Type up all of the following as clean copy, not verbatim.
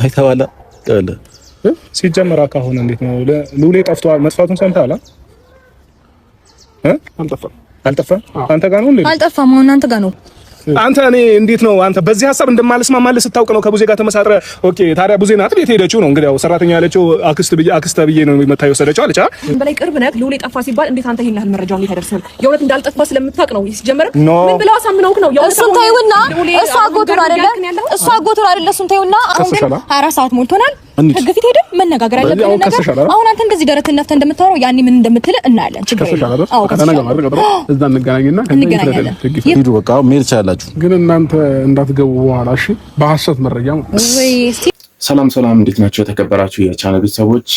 አይተዋላ አለ ሲጀመር አካሁን እንዴት ነው ሉሌ ጠፍቷል? መጥፋቱን ሰምተሃል? አልጠፋም። አንተ ጋር ነው እንዴ? አልጠፋም። አሁን አንተ ጋር ነው። አንተ እኔ እንዴት ነው አንተ በዚህ ሐሳብ እንደማልስማማልህ ስታውቅ ነው ከቡዜ ጋር ተመሳጥረ። ኦኬ ታዲያ ቡዜ ናት ቤት ሄደችው ነው እንግዲህ ያው ሰራተኛ ያለችው አክስት ብዬ ነው የመታየው ወሰደችው አለች። በላይ ቅርብ ነህ። ሉሌ ጠፋ ሲባል እንዴት አንተ ይሄን ያህል መረጃውን ይታደርሰል? የእውነት እንዳልጠፋ ስለምታውቅ ነው ሲጀመር። ምን ብለው አሳምነውክ ነው? እሱን ታዩና እሱ አጎቱን አይደለ? እሱ አጎቱን አይደለ? እሱን ታዩና አሁን ግን 24 ሰዓት ሞልቶናል። ህግ ፊት ሄደን መነጋገር አለብን ነገር። አሁን አንተ እንደዚህ ደረትን ነፍተህ እንደምታወራው ያኔ ምን እንደምትል እናያለን። ችግር የለም። አዎ እዛ እንገናኝና ሂዱ በቃ መሄድ ትችላላችሁ። ግን እናንተ እንዳትገቡ በኋላ እሺ፣ በሐሰት መረጃ ወይ እስቲ። ሰላም እንዴት ናቸው የተከበራችሁ የቻናል ቤተሰቦች?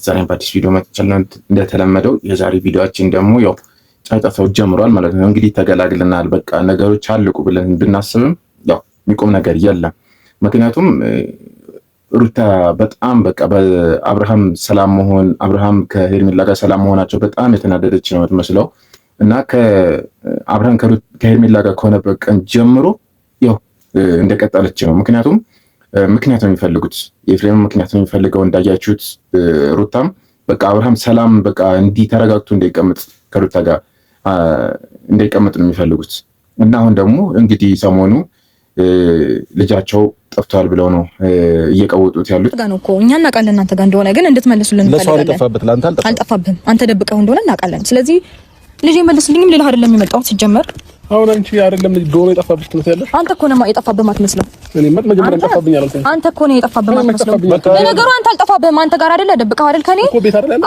ዛሬም በአዲስ ቪዲዮ መጥቻለሁ። እንደተለመደው የዛሬ ቪዲዮአችን ደግሞ ያው ጫጫታው ጀምሯል ማለት ነው። እንግዲህ ተገላግለናል፣ በቃ ነገሮች አልቁ ብለን ብናስብም ያው የሚቆም ነገር የለም። ምክንያቱም ሩታ በጣም በቃ በአብርሃም ሰላም መሆን አብርሃም ከሄርሜላ ጋር ሰላም መሆናቸው በጣም የተናደደች ነው የምትመስለው እና ከአብርሃም ከሄርሜላ ጋር ከሆነበት ቀን ጀምሮ ያው እንደቀጠለች ነው። ምክንያቱም ምክንያት ነው የሚፈልጉት፣ የፍሬም ምክንያት ነው የሚፈልገው። እንዳያችሁት ሩታም በቃ አብርሃም ሰላም በቃ እንዲህ ተረጋግቶ እንዳይቀመጥ ከሩታ ጋር እንዳይቀመጥ ነው የሚፈልጉት እና አሁን ደግሞ እንግዲህ ሰሞኑ ልጃቸው ጠፍቷል ብለው ነው እየቀወጡት ያሉት። ጋር ነው እኮ እኛ እናውቃለን እናንተ ጋር እንደሆነ ግን እንድትመልሱልን እንፈልጋለን። አልጠፋብህም፣ አንተ ደብቀው እንደሆነ እናውቃለን። ስለዚህ ልጄ መልስልኝም ልልህ አይደለም የመጣሁት ሲጀመር። አሁን አንቺ አይደለም ዶሮ የጠፋብሽ ትመስያለሽ። አንተ እኮ ነው የጠፋብህ ማትመስለው። እኔ መጀመሪያ ጠፋብኝ አላልኩኝ። አንተ እኮ ነው የጠፋብህ ማትመስለው። ለነገሩ አንተ አልጠፋብህም፣ አንተ ጋር አይደለ ደብቀው አይደል ከኔ።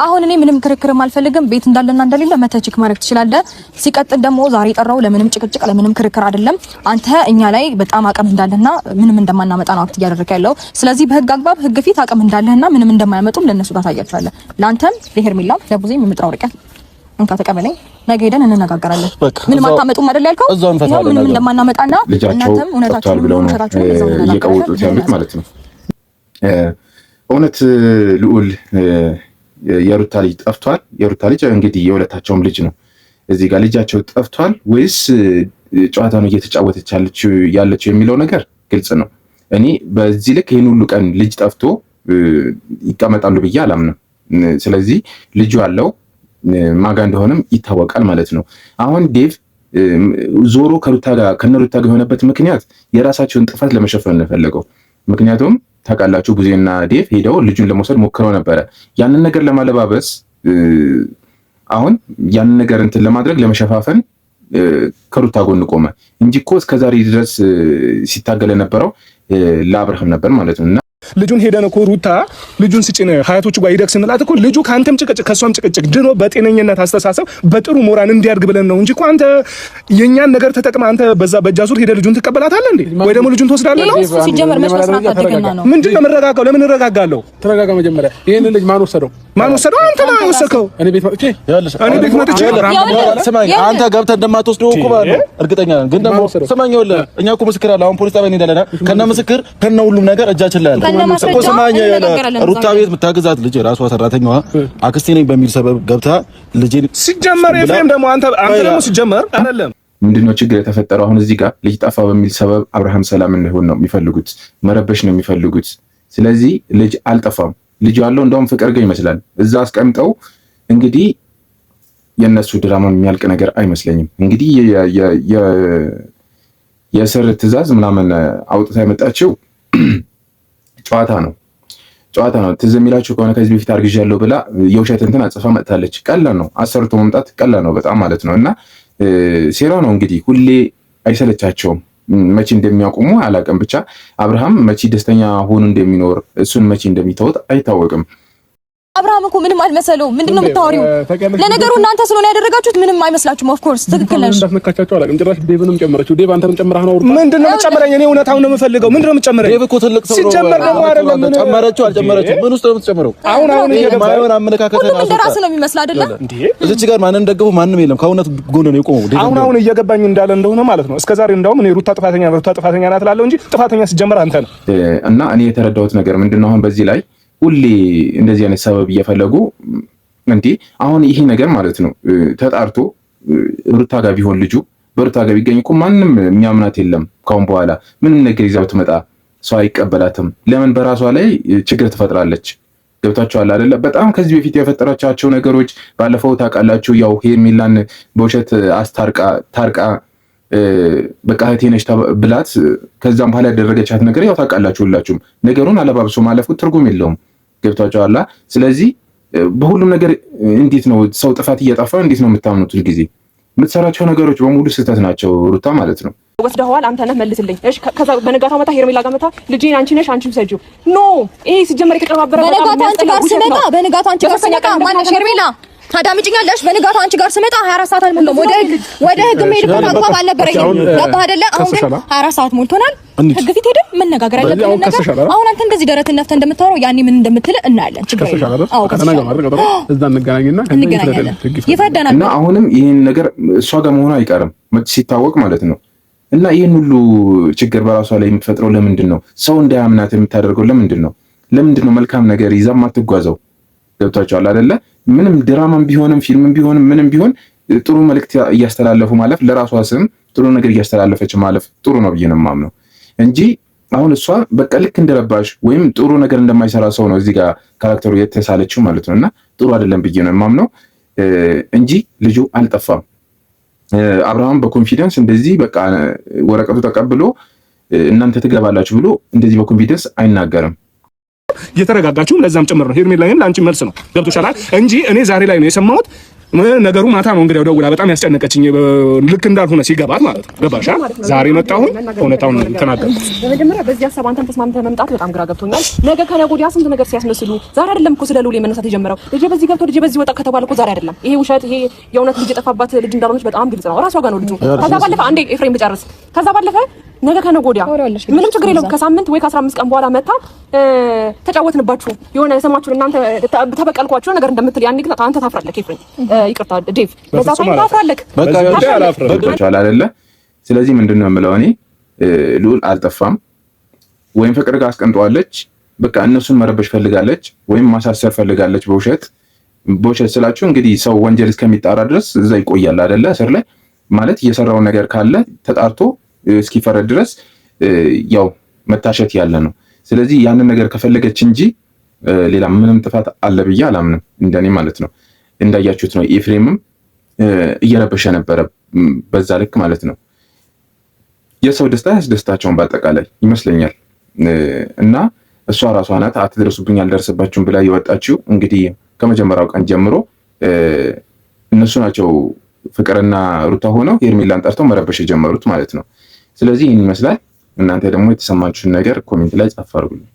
አሁን እኔ ምንም ክርክርም አልፈልግም። ቤት እንዳለና እንደሌለ መተህ ቼክ ማድረግ ትችላለህ። ሲቀጥል ደግሞ ዛሬ ጠራው ለምንም ጭቅጭቅ ለምንም ክርክር አይደለም። አንተ እኛ ላይ በጣም አቅም እንዳለና ምንም እንደማናመጣ ነው አክት እያደረክ ያለው። ስለዚህ በህግ አግባብ ህግ ፊት አቅም እንዳለህና ምንም እንደማያመጡም ለነሱ ታሳያቸዋለህ። ላንተም ለሄርሜላም ለቡዜም የምጥራው ርቀት እንካ ተቀበለኝ። ነገ ሄደን እንነጋገራለን። ምንም አታመጡም አይደል ያልከው? ምንም እንደማናመጣና እናንተም እውነታችሁን ብለው ነው እየቀወጡት ያሉት ማለት ነው። እውነት ልዑል የሩታ ልጅ ጠፍቷል። የሩታ ልጅ እንግዲህ የሁለታቸውም ልጅ ነው። እዚህ ጋር ልጃቸው ጠፍቷል ወይስ ጨዋታ ነው እየተጫወተች ያለችው የሚለው ነገር ግልጽ ነው። እኔ በዚህ ልክ ይህን ሁሉ ቀን ልጅ ጠፍቶ ይቀመጣሉ ብዬ አላምንም። ስለዚህ ልጁ አለው ማጋ እንደሆነም ይታወቃል ማለት ነው። አሁን ዴቭ ዞሮ ከሩታ ጋር የሆነበት ምክንያት የራሳቸውን ጥፋት ለመሸፈን ነው የፈለገው። ምክንያቱም ታውቃላችሁ ቡዜና ዴቭ ሄደው ልጁን ለመውሰድ ሞክረው ነበረ። ያንን ነገር ለማለባበስ አሁን ያንን ነገር እንትን ለማድረግ ለመሸፋፈን ከሩታ ጎን ቆመ እንጂ እኮ እስከዛሬ ድረስ ሲታገለ ነበረው ለአብርሃም ነበር ማለት ነው። ልጁን ሄደን እኮ ሩታ ልጁን ስጭን ሀያቶቹ ጋር ይደግ ስንላት እኮ ልጁ ከአንተም ጭቅጭቅ ከሷም ጭቅጭቅ ድኖ በጤነኝነት አስተሳሰብ በጥሩ ሞራል እንዲያድግ ብለን ነው እንጂ እኮ አንተ የኛን ነገር ተጠቅመህ አንተ በዛ በእጃዙር ሄደ ልጁን ትቀበላታለህ እንዴ? ወይ ደግሞ ልጁን ትወስዳለህ ነው? ሲጀመር መስማት አድርገና ነው። ምንድን ነው የምረጋጋው? ለምን እረጋጋለሁ? ተረጋጋ። መጀመሪያ ይሄን ልጅ ማን ወሰደው? አንተ ነው ወሰድከው። እኔ ቤት መጥቼ ስማኝ፣ አንተ ገብተህ እንደማትወስደው እኮ እርግጠኛ ነን። ግን ደግሞ ስማኝ፣ እኛ እኮ ምስክር አለ። አሁን ፖሊስ ጣቢያ እንሄዳለን ከነ ምስክር ከነ ሁሉም ነገር እጃችን ላይ አለ እኮ። ስማኝ፣ ሩታ ቤት የምታግዛት ልጅ ራሷ ሰራተኛዋ አክስቴ ነኝ በሚል ሰበብ ገብታ ልጄን ሲጀመር ኤፍሬም ደግሞ አንተ ደግሞ ሲጀመር አይደለም ምንድነው ችግር የተፈጠረው? አሁን እዚህ ጋር ልጅ ጠፋ በሚል ሰበብ አብርሃም ሰላም እንዲሆን ነው የሚፈልጉት፣ መረበሽ ነው የሚፈልጉት። ስለዚህ ልጅ አልጠፋም። ልጅ ያለው እንደውም ፍቅር ጋር ይመስላል እዛ አስቀምጠው እንግዲህ የነሱ ድራማ የሚያልቅ ነገር አይመስለኝም። እንግዲህ የስር ትዕዛዝ ምናምን አውጥታ የመጣችው ጨዋታ ነው። ትዝ የሚላችሁ ከሆነ ከዚህ በፊት አርግዣለሁ ብላ የውሸት እንትን አጽፋ መጥታለች። ቀላል ነው፣ አሰርቶ መምጣት ቀላል ነው በጣም ማለት ነው። እና ሴራ ነው እንግዲህ ሁሌ አይሰለቻቸውም። መቼ እንደሚያቆሙ አላውቅም። ብቻ አብርሃም መቼ ደስተኛ ሆኖ እንደሚኖር እሱን መቼ እንደሚተውት አይታወቅም። አብርሃም እኮ ምንም አልመሰለው። ምንድነው የምታወሪው? ለነገሩ እናንተ ስለሆነ ያደረጋችሁት ምንም አይመስላችሁም። ኦፍ ኮርስ ትክክል ነሽ። እንዳትነካቻቸው አላውቅም። ጭራሽ ዴቭንም ጨመረችው። ዴቭ አንተንም ጨምረህ ነው። ምንድነው የምትጨምረኝ? እኔ እውነታውን ነው የምፈልገው። ምንድነው የምትጨምረኝ? ዴቭ እኮ ትልቅ ሰው ነው። ሲጀመር ደግሞ አይደለም ምን ጨመረችው አልጨመረችው ምን ውስጥ ነው የምትጨምረው? አሁን የማይሆን አመለካከት ሁሉም እንደራስ ነው የሚመስል አይደለም እንዴ? እዚች ጋር ማንንም ደግፎ ማንም የለም። ከእውነት ጎን ነው የቆመው ዴቭ። አሁን እየገባኝ እንዳለ እንደሆነ ማለት ነው። እስከዛሬ እንደውም እኔ ሩታ ጥፋተኛ ናት እላለሁ እንጂ ጥፋተኛ ሲጀመር አንተ ነህ። እና እኔ የተረዳሁት ነገር ምንድነው አሁን በዚህ ላይ ሁሌ እንደዚህ አይነት ሰበብ እየፈለጉ እንዴ አሁን ይሄ ነገር ማለት ነው ተጣርቶ ሩታ ጋር ቢሆን ልጁ በሩታ ጋር ቢገኝ እኮ ማንም የሚያምናት የለም። ካሁን በኋላ ምንም ነገር ይዛው ትመጣ ሰው አይቀበላትም። ለምን በራሷ ላይ ችግር ትፈጥራለች። ገብታችኋል አይደለ? በጣም ከዚህ በፊት የፈጠረቻቸው ነገሮች ባለፈው ታውቃላችሁ። ያው ሄርሜላን በውሸት ታርቃ በቃ እህቴ ነሽ ብላት ከዛም በኋላ ያደረገቻት ነገር ያው ታውቃላችሁ ሁላችሁም። ነገሩን አለባብሶ ማለፉ ትርጉም የለውም። ገብታችኋል? ስለዚህ በሁሉም ነገር እንዴት ነው ሰው ጥፋት እየጠፋ እንዴት ነው የምታምኑት? ሁልጊዜ የምትሰራቸው ነገሮች በሙሉ ስህተት ናቸው ሩታ ማለት ነው። ወስደዋል አንተ ነህ መልስልኝ። እሺ ከዛ በነጋታው መጣ ሄርሜላ ጋር መጣ ልጄን አንቺ ነሽ አንቺ ሰጂው ኖ ይሄ ሲጀመር የተቀባበረ በነጋታው አንቺ ጋር ስመጣ ማነሽ ሄርሜላ ታዳምጪኛለሽ? በንጋቱ አንቺ ጋር ስመጣ 24 ሰዓት አልሞላም። ወደ ህግ መሄድበት አግባብ አልነበረኝም። ገባህ አይደለ? አሁን ግን 24 ሰዓት ሞልቶናል። ህግ ፊት ሄደን መነጋገር ያለብን ነገር አሁን አንተ እንደዚህ ደረትን ነፍተህ እንደምታወራው ያኔ ምን እንደምትል እናያለን። ችግር የለም። አዎ እዛ እንገናኝና ይፈርደናል። እና አሁንም ይሄን ነገር እሷ ጋር መሆኑ አይቀርም ሲታወቅ ማለት ነው። እና ይሄን ሁሉ ችግር በራሷ ላይ የምትፈጥረው ለምንድን ነው? ሰው እንዳያምናት የምታደርገው ለምንድን ነው? ለምንድን ነው መልካም ነገር ይዛ ማትጓዘው? ገብቷቸዋል አይደለ? ምንም ድራማም ቢሆንም ፊልምም ቢሆንም ምንም ቢሆን ጥሩ መልእክት እያስተላለፉ ማለፍ ለራሷ ስም ጥሩ ነገር እያስተላለፈች ማለፍ ጥሩ ነው ብዬ ነው የማምነው እንጂ አሁን እሷ በቃ ልክ እንደረባሽ ወይም ጥሩ ነገር እንደማይሰራ ሰው ነው እዚህ ጋር ካራክተሩ የተሳለችው ማለት ነው። እና ጥሩ አይደለም ብዬ ነው የማምነው እንጂ ልጁ አልጠፋም። አብርሃም በኮንፊደንስ እንደዚህ በቃ ወረቀቱ ተቀብሎ እናንተ ትገባላችሁ ብሎ እንደዚህ በኮንፊደንስ አይናገርም። እየተረጋጋችሁ ለዛም ጭምር ነው ሄርሜላዬም ለአንቺ መልስ ነው ገብቶሻል እንጂ እኔ ዛሬ ላይ ነው የሰማሁት። ነገሩ ማታ ነው እንግዲህ ደውላ በጣም ያስጨነቀችኝ ልክ እንዳልሆነ ሲገባት ማለት ነው። ገባሻ? ዛሬ መጣሁ እውነታውን ተናገርኩ። በመጀመሪያ በዚህ ሀሳብ አንተም ተስማምተህ መምጣት በጣም ግራ ገብቶኛል። ነገ ከነገ ወዲያ ስንት ነገር ሲያስመስሉ ዛሬ አይደለም እኮ ስለ ሉሌ መነሳት የጀመረው። ልጄ በዚህ ገብቶ ልጄ በዚህ ወጣ ከተባለ እኮ ዛሬ አይደለም። ይሄ ውሸት ይሄ የእውነት ልጅ የጠፋባት ልጅ እንዳልሆነች በጣም ግልጽ ነው። ራሷ ጋር ነው ልጁ። ከዛ ባለፈ አንዴ ኤፍሬም ብጨርስ ከዛ ባለፈ ነገ ከነገ ወዲያ ምንም ችግር የለውም። ከሳምንት ወይ ከ15 ቀን በኋላ መጣ ተጫወትንባችሁ የሆነ የሰማችሁ እናንተ ተበቀልኳችሁ ነገር እንደምትል ያኔ ግን አንተ ታፍራለህ። ኤፍሬም ይቅርታ ዴቭ በዛ ታፍራለህ። በቃ ያልታፍራለህ አይደለ? ስለዚህ ምንድነው የምለው እኔ ልዑል አልጠፋም ወይም ፍቅር ጋር አስቀምጠዋለች። በቃ እነሱን መረበሽ ፈልጋለች ወይም ማሳሰር ፈልጋለች በውሸት ስላችሁ እንግዲህ ሰው ወንጀል እስከሚጣራ ድረስ እዛ ይቆያል አይደለ? እስር ላይ ማለት እየሰራው ነገር ካለ ተጣርቶ እስኪፈረድ ድረስ ያው መታሸት ያለ ነው። ስለዚህ ያንን ነገር ከፈለገች እንጂ ሌላ ምንም ጥፋት አለ ብዬ አላምንም፣ እንደኔ ማለት ነው። እንዳያችሁት ነው ኤፍሬምም እየረበሸ ነበረ በዛ ልክ ማለት ነው። የሰው ደስታ ያስደስታቸውን በአጠቃላይ ይመስለኛል። እና እሷ ራሷ ናት አትደርሱብኝ አልደርስባችሁም ብላ የወጣችው። እንግዲህ ከመጀመሪያው ቀን ጀምሮ እነሱ ናቸው ፍቅርና ሩታ ሆነው ሄርሜላን ጠርተው መረበሽ የጀመሩት ማለት ነው። ስለዚህ ይህን ይመስላል። እናንተ ደግሞ የተሰማችሁን ነገር ኮሜንት ላይ ጻፍ አድርጉልኝ።